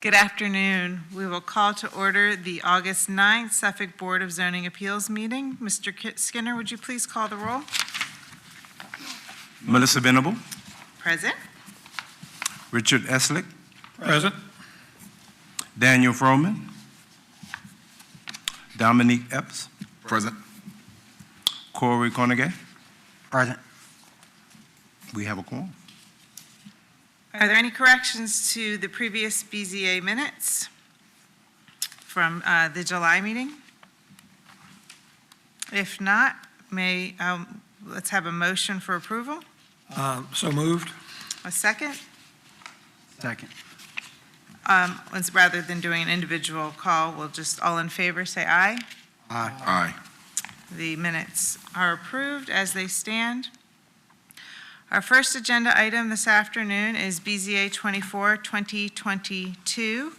Good afternoon. We will call to order the August 9th Suffolk Board of Zoning Appeals meeting. Mr. Skinner, would you please call the roll? Melissa Venable, Present. Richard Eslick, Present. Daniel Froman, Dominique Epps, Present. Corey Conagay. Present. We have a quorum. Are there any corrections to the previous BZA minutes from the July meeting? If not, let's have a motion for approval. So moved. A second? Second. Rather than doing an individual call, we'll just all in favor say aye. Aye. Aye. The minutes are approved as they stand. Our first agenda item this afternoon is BZA 24-2022.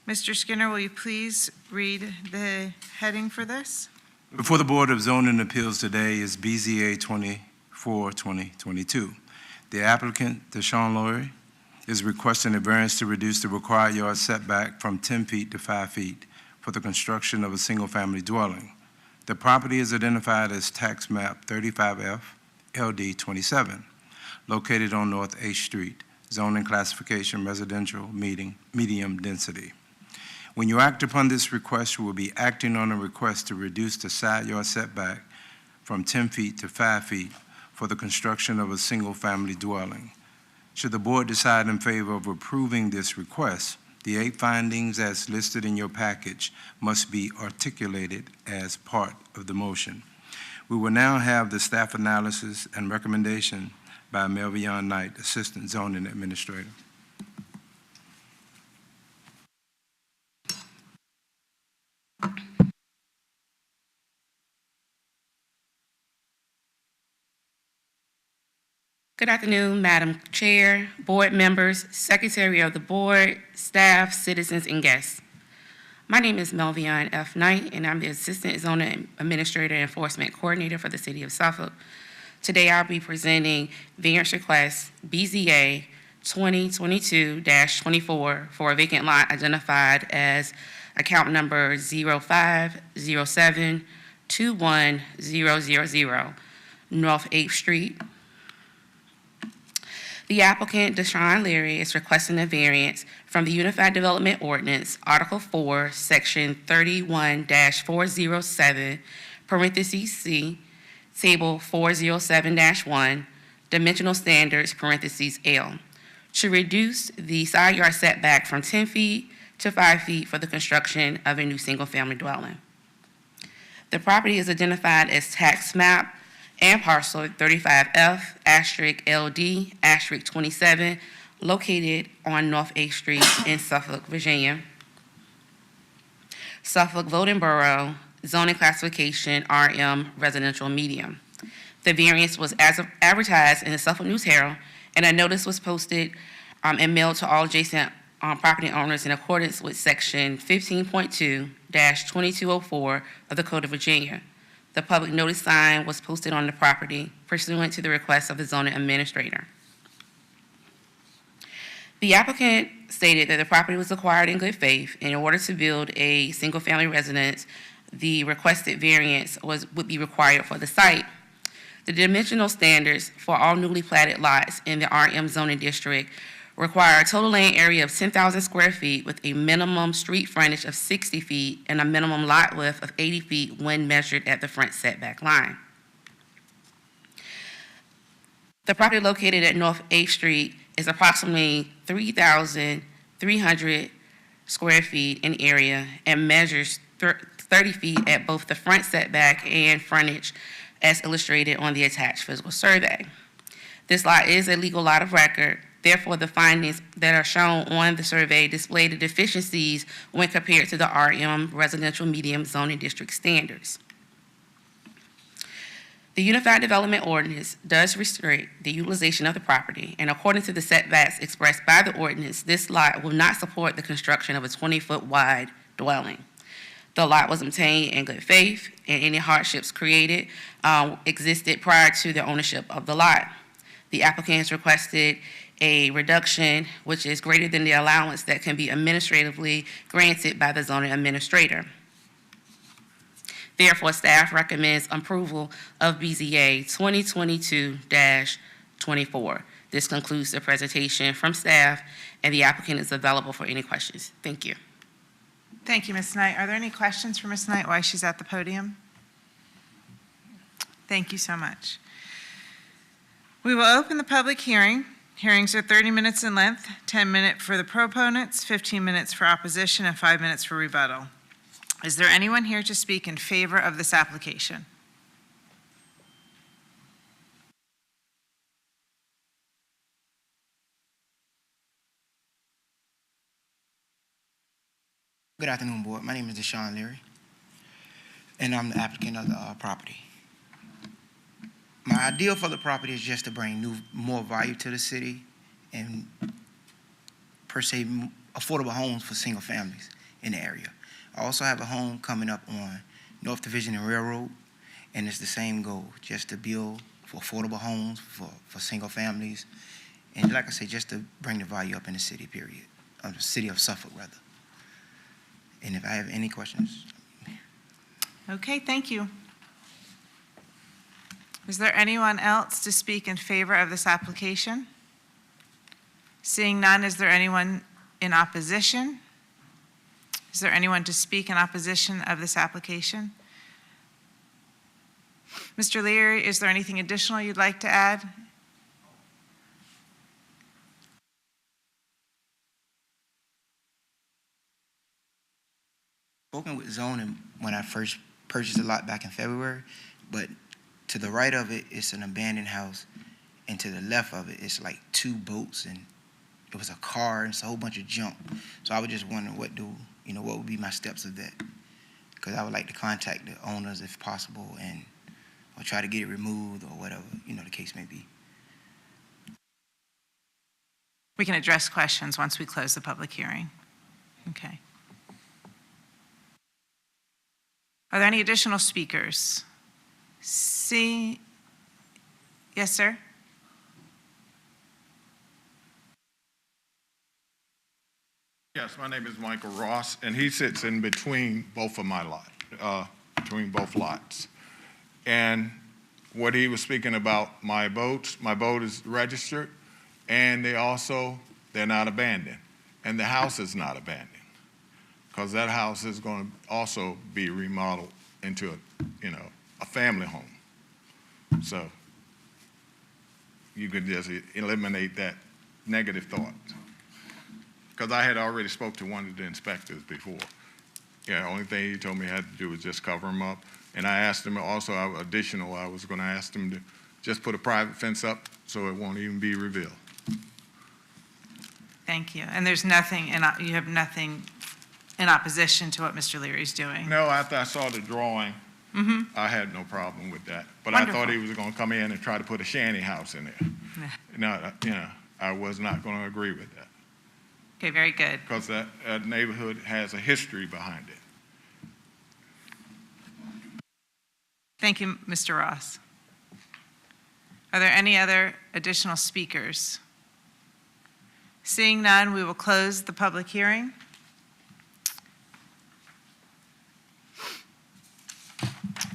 Mr. Skinner, will you please read the heading for this? Before the Board of Zoning Appeals today is BZA 24-2022. The applicant, Deshaun Laurie, is requesting a variance to reduce the required yard setback from 10 feet to 5 feet for the construction of a single-family dwelling. The property is identified as tax map 35F LD 27, located on North 8th Street, zoning classification residential medium density. When you act upon this request, you will be acting on a request to reduce the side yard setback from 10 feet to 5 feet for the construction of a single-family dwelling. Should the board decide in favor of approving this request, the 8 findings as listed in your package must be articulated as part of the motion. We will now have the staff analysis and recommendation by Melvion Knight, Assistant Zoning Administrator. Good afternoon, Madam Chair, board members, Secretary of the Board, staff, citizens, and guests. My name is Melvion F. Knight, and I'm the Assistant Zoning Administrator and Enforcement Coordinator for the City of Suffolk. Today, I'll be presenting variance request BZA 2022-24 for a vacant lot identified as account number 0507-21000, North 8th Street. The applicant, Deshaun Laurie, is requesting a variance from the Unified Development Ordinance, Article 4, Section 31-407, parentheses C, Table 407-1, Dimensional Standards, parentheses L, to reduce the side yard setback from 10 feet to 5 feet for the construction of a new single-family dwelling. The property is identified as tax map and parcel 35F *LD *27, located on North 8th Street in Suffolk, Virginia. Suffolk Voting Borough, zoning classification RM residential medium. The variance was advertised in the Suffolk News Herald, and a notice was posted and mailed to all adjacent property owners in accordance with Section 15.2-2204 of the Code of Virginia. The public notice sign was posted on the property pursuant to the request of the zoning administrator. The applicant stated that the property was acquired in good faith. In order to build a single-family residence, the requested variance would be required for the site. The dimensional standards for all newly platted lots in the RM zoning district require a total land area of 10,000 square feet with a minimum street frontage of 60 feet and a minimum lot width of 80 feet when measured at the front setback line. The property located at North 8th Street is approximately 3,300 square feet in area and measures 30 feet at both the front setback and frontage as illustrated on the attached physical survey. This lot is a legal lot of record. Therefore, the findings that are shown on the survey display the deficiencies when compared to the RM residential medium zoning district standards. The Unified Development Ordinance does restrict the utilization of the property, and according to the setbacks expressed by the ordinance, this lot will not support the construction of a 20-foot wide dwelling. The lot was obtained in good faith, and any hardships created existed prior to the ownership of the lot. The applicant has requested a reduction which is greater than the allowance that can be administratively granted by the zoning administrator. Therefore, staff recommends approval of BZA 2022-24. This concludes the presentation from staff, and the applicant is available for any questions. Thank you. Thank you, Ms. Knight. Are there any questions for Ms. Knight while she's at the podium? Thank you so much. We will open the public hearing. Hearings are 30 minutes in length, 10 minutes for the proponents, 15 minutes for opposition, and 5 minutes for rebuttal. Is there anyone here to speak in favor of this application? Good afternoon, Board. My name is Deshaun Leary, and I'm the applicant of the property. My ideal for the property is just to bring more value to the city and, per se, affordable homes for single families in the area. I also have a home coming up on North Division and Railroad, and it's the same goal, just to build for affordable homes for single families, and like I say, just to bring the value up in the city, period, of the city of Suffolk, rather. And if I have any questions. Okay, thank you. Is there anyone else to speak in favor of this application? Seeing none, is there anyone in opposition? Is there anyone to speak in opposition of this application? Mr. Leary, is there anything additional you'd like to add? Spoken with zoning when I first purchased the lot back in February, but to the right of it, it's an abandoned house, and to the left of it, it's like 2 boats, and it was a car, and it's a whole bunch of junk. So I was just wondering what would be my steps of that? Because I would like to contact the owners if possible, or try to get it removed, or whatever, the case may be. We can address questions once we close the public hearing. Okay. Are there any additional speakers? Yes, sir? Yes, my name is Michael Ross, and he sits in between both of my between both lots. And what he was speaking about, my boat is registered, and they're not abandoned. And the house is not abandoned, because that house is going to also be remodeled into a family home. So you could just eliminate that negative thought. Because I had already spoke to one of the inspectors before. Yeah, the only thing he told me I had to do was just cover them up. And I asked him also, I was going to ask him to just put a private fence up so it won't even be revealed. Thank you. And there's nothing, you have nothing in opposition to what Mr. Leary's doing? No, after I saw the drawing, I had no problem with that. But Wonderful. I thought he was going to come in and try to put a shanty house in there. No, I was not going to agree with that. Okay, very good. Because that neighborhood has a history behind it. Thank you, Mr. Ross. Are there any other additional speakers? Seeing none, we will close the public hearing.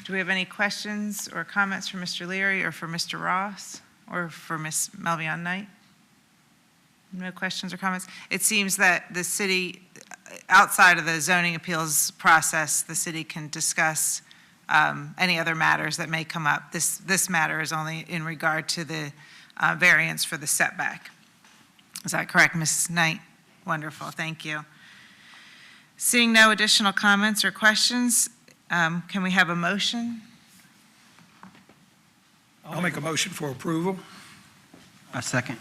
Do we have any questions or comments for Mr. Leary or for Mr. Ross or for Ms. Melvion Knight? No questions or comments? It seems that the city, outside of the zoning appeals process, the city can discuss any other matters that may come up. This matter is only in regard to the variance for the setback. Is that correct, Ms. Knight? Wonderful, thank you. Seeing no additional comments or questions, can we have a motion? I'll make a motion for approval. A second.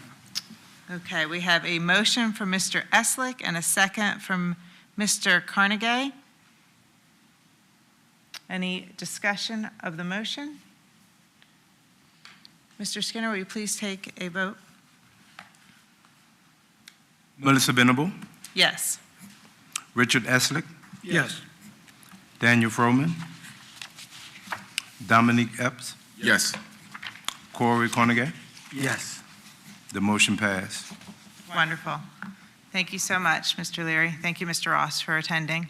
Okay, we have a motion from Mr. Eslick and a second from Mr. Carnegie. Any discussion of the motion? Mr. Skinner, will you please take a vote? Melissa Venable, Yes. Richard Eslick, Yes. Daniel Froman, Dominique Epps, Yes. Corey Carnegie. Yes. The motion passed. Wonderful. Thank you so much, Mr. Leary. Thank you, Mr. Ross, for attending.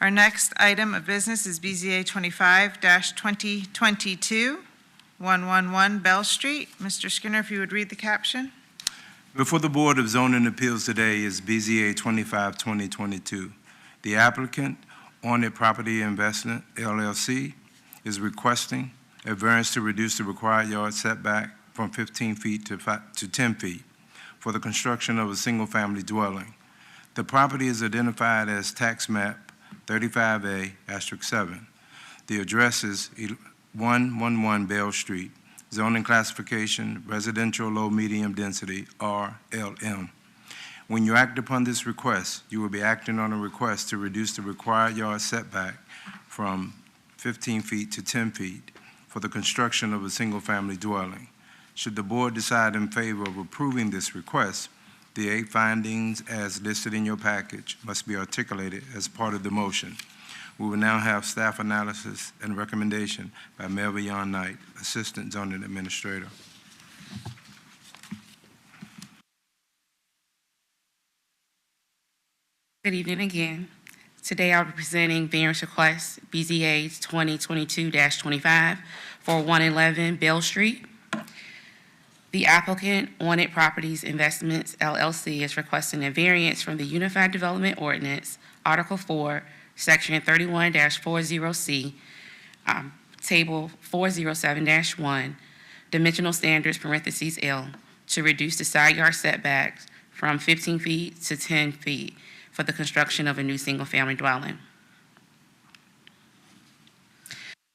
Our next item of business is BZA 25-2022, 111 Bell Street. Mr. Skinner, if you would read the caption. Before the Board of Zoning Appeals today is BZA 25-2022. The applicant, On It Property Investment, LLC, is requesting a variance to reduce the required yard setback from 15 feet to 10 feet for the construction of a single-family dwelling. The property is identified as tax map 35A*7. The address is 111 Bell Street, zoning classification residential low-medium density, RLM. When you act upon this request, you will be acting on a request to reduce the required yard setback from 15 feet to 10 feet for the construction of a single-family dwelling. Should the board decide in favor of approving this request, the 8 findings as listed in your package must be articulated as part of the motion. We will now have staff analysis and recommendation by Melvion Knight, Assistant Zoning Administrator. Good evening again. Today I'll be presenting variance request BZA 2022-25 for 111 Bell Street. The applicant, On It Properties Investments LLC, is requesting a variance from the Unified Development Ordinance, Article 4, Section 31-40C, Table 407-1, Dimensional Standards, parentheses L, to reduce the side yard setbacks from 15 feet to 10 feet for the construction of a new single-family dwelling.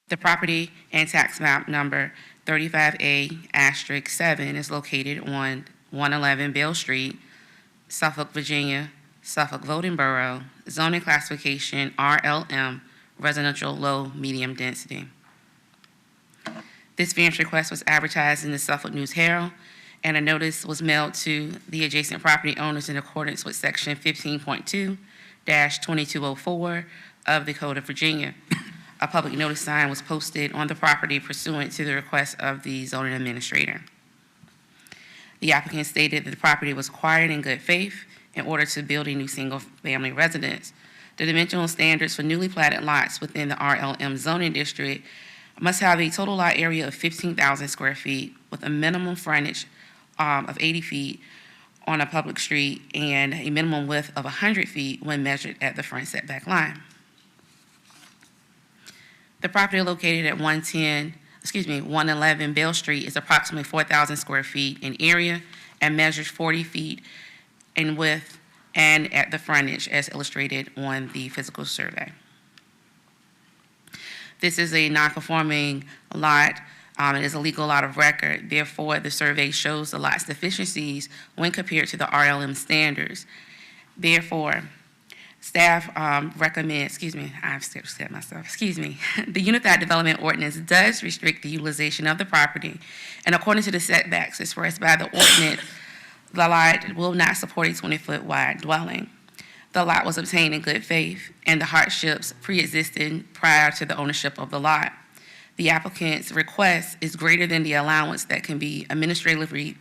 The property and tax map number 35A*7 is located on 111 Bell Street, Suffolk, Virginia, Suffolk Voting Borough, zoning classification RLM, residential low medium density. This variance request was advertised in the Suffolk News Herald, and a notice was mailed to the adjacent property owners in accordance with Section 15.2-2204 of the Code of Virginia. A public notice sign was posted on the property pursuant to the request of the zoning administrator. The applicant stated that the property was acquired in good faith in order to build a new single-family residence. The dimensional standards for newly platted lots within the RLM zoning district must have a total lot area of 15,000 square feet with a minimum frontage of 80 feet on a public street and a minimum width of 100 feet when measured at the front setback line. The property located at 111 Bell Street is approximately 4,000 square feet in area and measures 40 feet in width and at the frontage as illustrated on the physical survey. This is a non-conforming lot. It is a legal lot of record. Therefore, the survey shows the lot's deficiencies when compared to the RLM standards. Therefore, staff recommends, the Unified Development Ordinance does restrict the utilization of the property, and according to the setbacks expressed by the ordinance, the lot will not support a 20-foot wide dwelling. The lot was obtained in good faith, and the hardships pre-existed prior to the ownership of the lot. The applicant's request is greater than the allowance that can be administratively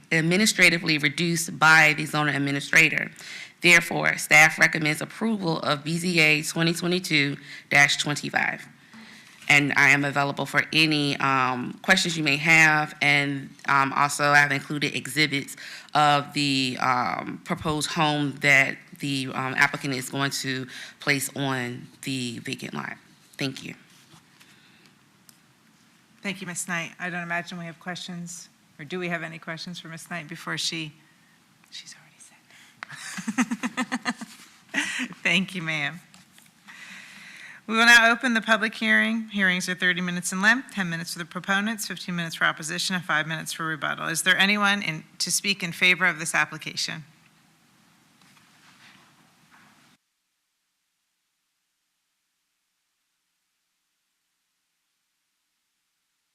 reduced by the zoning administrator. Therefore, staff recommends approval of BZA 2022-25. And I am available for any questions you may have, and also I've included exhibits of the proposed home that the applicant is going to place on the vacant lot. Thank you. Thank you, Ms. Knight. I don't imagine we have questions, or do we have any questions for Ms. Knight before she's already said that. Thank you, ma'am. We will now open the public hearing. Hearings are 30 minutes in length, 10 minutes for the proponents, 15 minutes for opposition, and 5 minutes for rebuttal. Is there anyone to speak in favor of this application?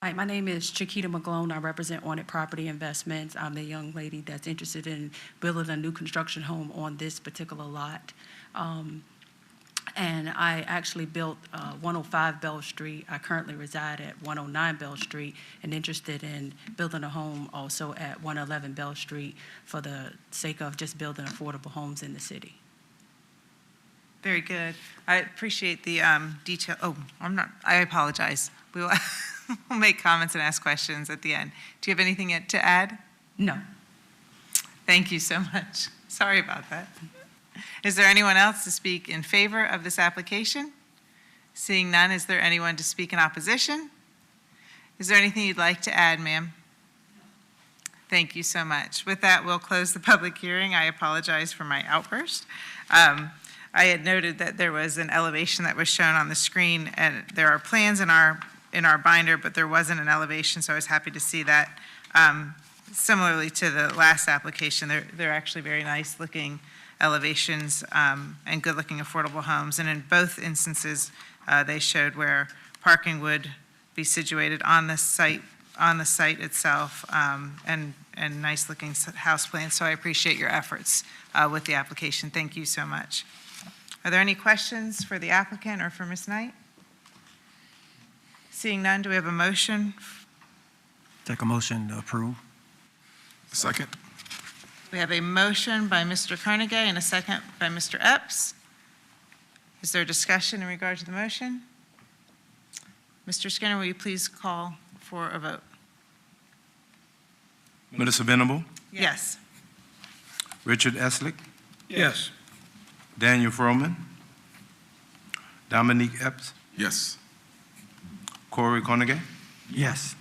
Hi, my name is Chiquita McGlone. I represent On It Property Investments. I'm the young lady that's interested in building a new construction home on this particular lot. And I actually built 105 Bell Street. I currently reside at 109 Bell Street and interested in building a home also at 111 Bell Street for the sake of just building affordable homes in the city. Very good. I appreciate the detail. Oh, I apologize. We will we'll make comments and ask questions at the end. Do you have anything yet to add? No. Thank you so much. Sorry about that. Is there anyone else to speak in favor of this application? Seeing none, is there anyone to speak in opposition? Is there anything you'd like to add, ma'am? Thank you so much. With that, we'll close the public hearing. I apologize for my outburst. I had noted that there was an elevation that was shown on the screen, and there are plans in our binder, but there wasn't an elevation, so I was happy to see that. Similarly to the last application, they're actually very nice-looking elevations and good-looking affordable homes. And in both instances, they showed where parking would be situated on the site itself, and nice-looking house plans. So I appreciate your efforts with the application. Thank you so much. Are there any questions for the applicant or for Ms. Knight? Seeing none, do we have a motion? Take a motion to approve. Second. We have a motion by Mr. Carnegie and a second by Mr. Epps. Is there discussion in regard to the motion? Mr. Skinner, will you please call for a vote? Minister Venable, Yes. Richard Eslick, Yes. Daniel Froman, Dominique Epps, Yes. Corey Carnegie. Yes.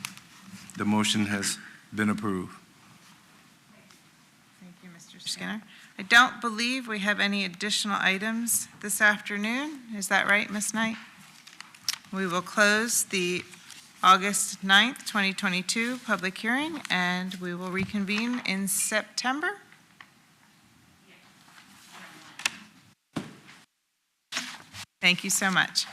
The motion has been approved. Thank you, Mr. Skinner. I don't believe we have any additional items this afternoon. Is that right, Ms. Knight? We will close the August 9th, 2022 public hearing, and we will reconvene in September. Thank you so much.